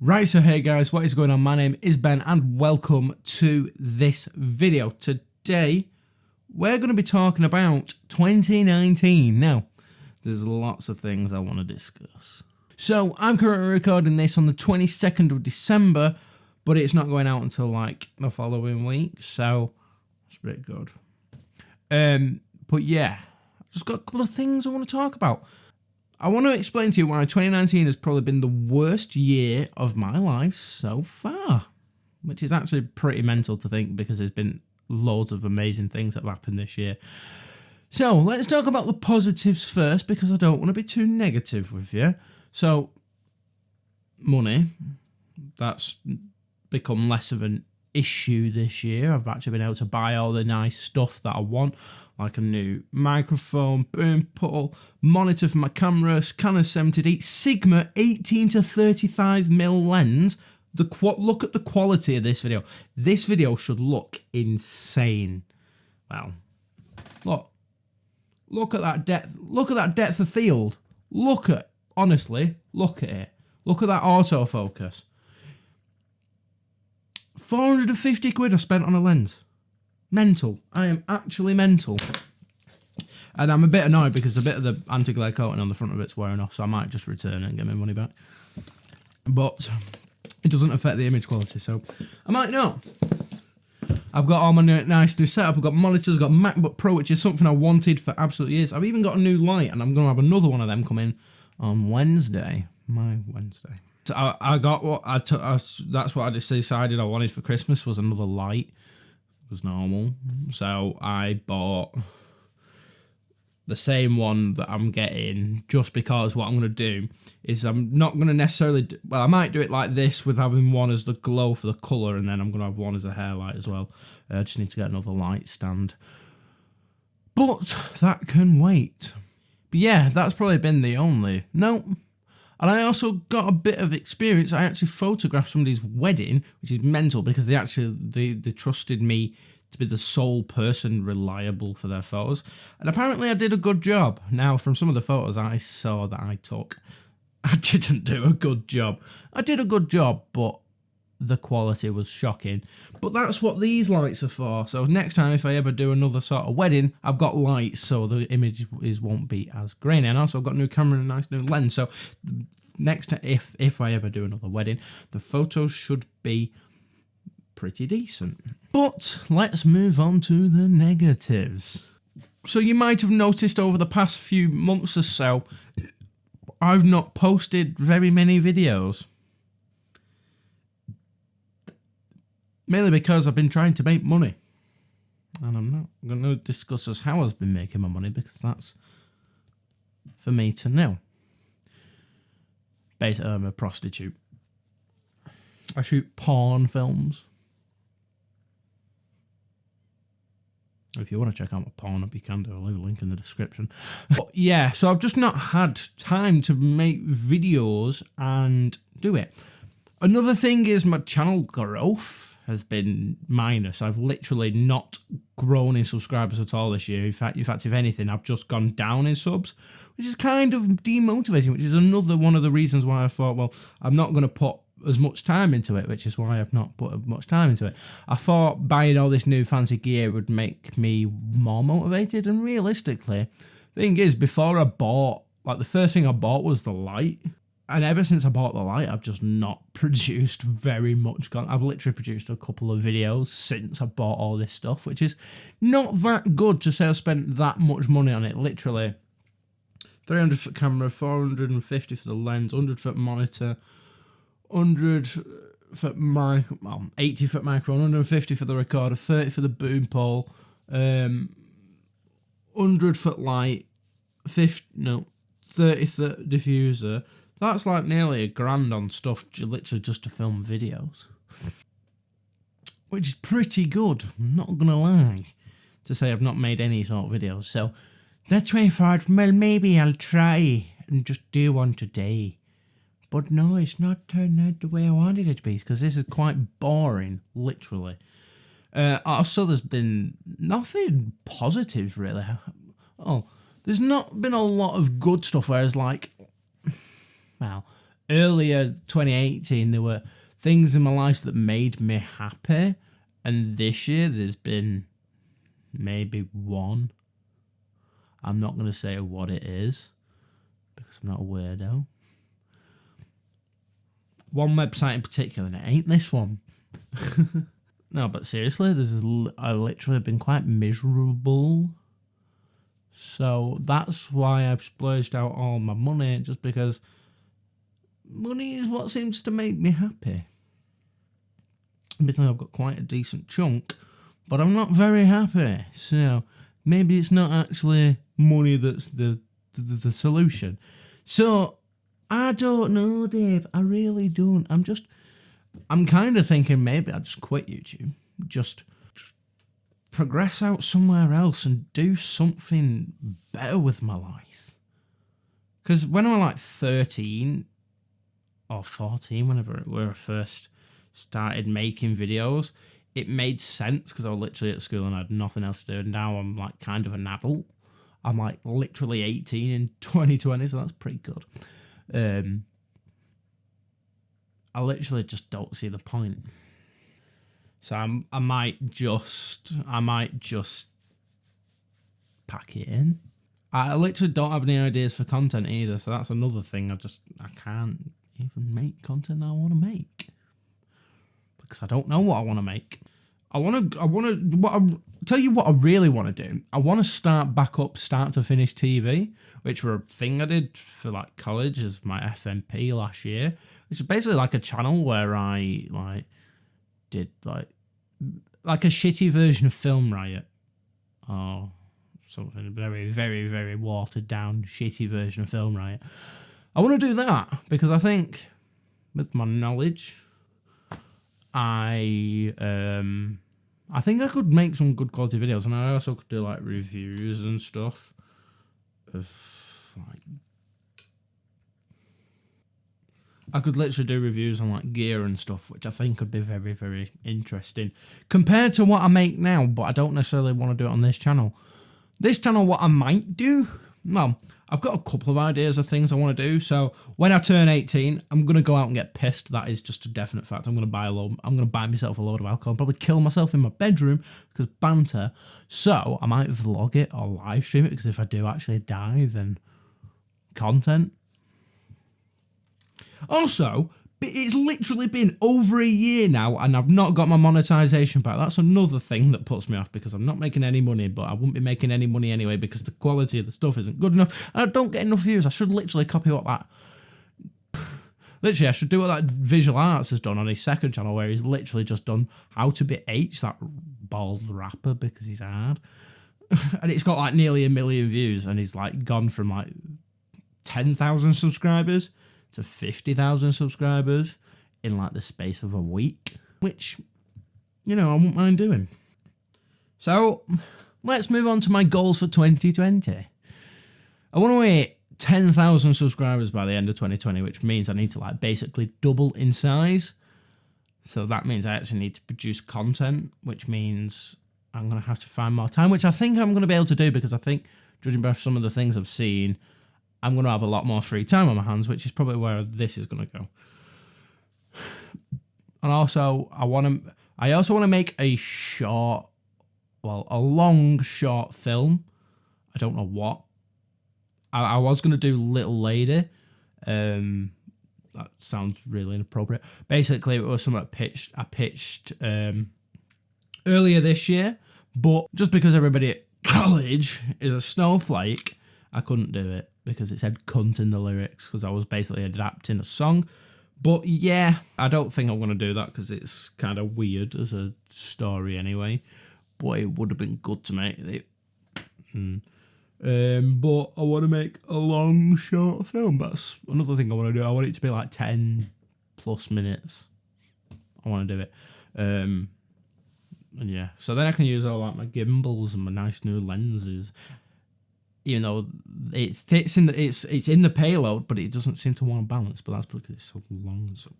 Right, so hey guys, what is going on? My name is Ben and welcome to this video. Today, we're going to be talking about 2019. Now, there's lots of things I want to discuss. So, I'm currently recording this on the 22nd of December, but it's not going out until like the following week, so it's a bit good. But yeah, I've just got a couple of things I want to talk about. I want to explain to you why 2019 has probably been the worst year of my life so far, which is actually pretty mental to think because there's been loads of amazing things that have happened this year. So let's talk about the positives first because I don't want to be too negative with you. So money, that's become less of an issue this year. I've actually been able to buy all the nice stuff that I want, like a new microphone, boom pole, monitor for my camera, Canon 70D, Sigma 18 to 35mm lens. Look at the quality of this video. This video should look insane. Well, look at that depth. Look at that depth of field. Honestly, look at it. Look at that autofocus. 450 quid I spent on a lens. Mental. I am actually mental. And I'm a bit annoyed because a bit of the anti-glare coating on the front of it's wearing off, so I might just return it and get my money back. But it doesn't affect the image quality, so I might not. I've got all my nice new setup. I've got monitors, I've got MacBook Pro, which is something I wanted for absolute years. I've even got a new light, and I'm going to have another one of them come in on Wednesday. My Wednesday. So I got what that's what I just decided I wanted for Christmas was another light. It was normal, so I bought the same one that I'm getting just because what I'm going to do is I'm not going to necessarily I might do it like this with having one as the glow for the colour and then I'm going to have one as a hair light as well. I just need to get another light stand, but that can wait. But yeah, that's probably been the only. No. And I also got a bit of experience. I actually photographed somebody's wedding, which is mental because they trusted me to be the sole person reliable for their photos. And apparently I did a good job. Now, from some of the photos I saw that I took, I didn't do a good job. I did a good job, but the quality was shocking. But that's what these lights are for. So next time, if I ever do another sort of wedding, I've got lights, so the image won't be as grainy. And also I've got a new camera and a nice new lens. So next time, if I ever do another wedding, the photos should be pretty decent. But let's move on to the negatives. So you might have noticed over the past few months or so, I've not posted very many videos. Mainly because I've been trying to make money. And I'm not going to discuss as how I've been making my money because that's for me to know. Basically, I'm a prostitute. I shoot porn films. If you want to check out my porn up, you can do. I'll leave a link in the description. But yeah, so I've just not had time to make videos and do it. Another thing is my channel growth has been minus. I've literally not grown in subscribers at all this year. In fact, if anything, I've just gone down in subs, which is kind of demotivating, which is another one of the reasons why I thought, well, I'm not going to put as much time into it, which is why I've not put much time into it. I thought buying all this new fancy gear would make me more motivated, and realistically, the thing is, before I bought, like the first thing I bought was the light. And ever since I bought the light, I've just not produced very much. I've literally produced a couple of videos since I bought all this stuff, which is not that good to say I spent that much money on it. Literally, 300 foot camera, 450 for the lens, 100 foot monitor, 100 foot 80 foot microphone, 150 for the recorder, 30 for the boom pole, 100 foot light, 30 foot diffuser. That's like nearly $1,000 on stuff literally just to film videos. Which is pretty good, I'm not gonna lie, to say I've not made any sort of videos. So that's why I thought, well, maybe I'll try and just do one today. But no, it's not turned out the way I wanted it to be, because this is quite boring, literally. Also, there's been nothing positive, really. There's not been a lot of good stuff, whereas, like, well, earlier 2018, there were things in my life that made me happy. And this year, there's been maybe one. I'm not going to say what it is because I'm not a weirdo. One website in particular, and it ain't this one. No, but seriously, I literally been quite miserable. So that's why I've splurged out all my money, just because money is what seems to make me happy. Admittedly, I've got quite a decent chunk, but I'm not very happy. So maybe it's not actually money that's the solution. So I don't know, Dave. I really don't. I'm kind of thinking maybe I'll just quit YouTube. Just progress out somewhere else and do something better with my life. Because when I was like 13 or 14, whenever I first started making videos, it made sense because I was literally at school and I had nothing else to do. And now I'm like kind of an adult. I'm like literally 18 in 2020, so that's pretty good. I literally just don't see the point. So I might just pack it in. I literally don't have any ideas for content either, so that's another thing. I can't even make content that I want to make because I don't know what I want to make. Tell you what I really want to do. I want to start back up start to finish TV, which were a thing I did for like college as my FMP last year, which is basically like a channel where I like did like a shitty version of Film Riot or something very, very, very watered down shitty version of Film Riot. I want to do that because I think with my knowledge, I think I could make some good quality videos, and I also could do like reviews and stuff of like, I could literally do reviews on like gear and stuff, which I think could be very, very interesting compared to what I make now, but I don't necessarily want to do it on this channel. This channel, what I might do, well, I've got a couple of ideas of things I want to do. So when I turn 18, I'm going to go out and get pissed. That is just a definite fact. I'm going to buy myself a load of alcohol, probably kill myself in my bedroom because banter. So I might vlog it or live stream it, because if I do actually die, then content. Also, it's literally been over a year now and I've not got my monetization back. That's another thing that puts me off because I'm not making any money, but I wouldn't be making any money anyway because the quality of the stuff isn't good enough and I don't get enough views. I should literally copy what that... Literally, I should do what that Visual Arts has done on his second channel, where he's literally just done how to be H, that bald rapper, because he's hard. And it's got like nearly 1 million views and he's like gone from like 10,000 subscribers to 50,000 subscribers in like the space of a week, which, you know, I wouldn't mind doing. So let's move on to my goals for 2020. I want to hit 10,000 subscribers by the end of 2020, which means I need to like basically double in size. So that means I actually need to produce content, which means I'm going to have to find more time, which I think I'm going to be able to do because I think, judging by some of the things I've seen, I'm going to have a lot more free time on my hands, which is probably where this is going to go. And also, I also want to make a long short film. I don't know what. I was going to do Little Lady. That sounds really inappropriate. Basically, it was something I pitched earlier this year, but just because everybody at college is a snowflake, I couldn't do it because it said cunt in the lyrics because I was basically adapting a song. But yeah, I don't think I'm going to do that because it's kind of weird as a story anyway. But it would have been good to make it. But I want to make a long short film. That's another thing I want to do. I want it to be like 10 plus minutes. I want to do it. And yeah, so then I can use all like my gimbals and my nice new lenses. Even though it fits in it's in the payload, but it doesn't seem to want to balance. But that's because it's so long. So,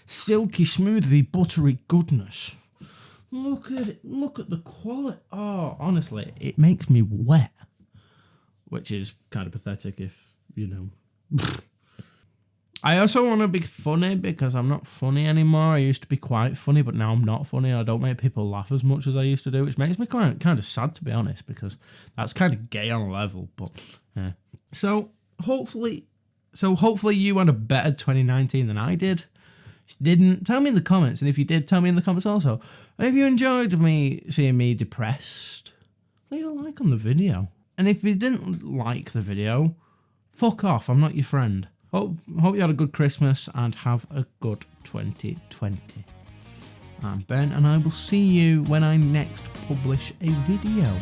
silky, smoothie, buttery goodness. Look at it. Look at the quality. Oh, honestly, it makes me wet, which is kind of pathetic if you know. I also want to be funny because I'm not funny anymore. I used to be quite funny, but now I'm not funny. I don't make people laugh as much as I used to do, which makes me kind of sad, to be honest, because that's kind of gay on a level. But yeah. So hopefully you had a better 2019 than I did. If you didn't, tell me in the comments, and if you did, tell me in the comments also. And if you enjoyed seeing me depressed, leave a like on the video. And if you didn't like the video, fuck off. I'm not your friend. Hope you had a good Christmas and have a good 2020. I'm Ben, and I will see you when I next publish a video.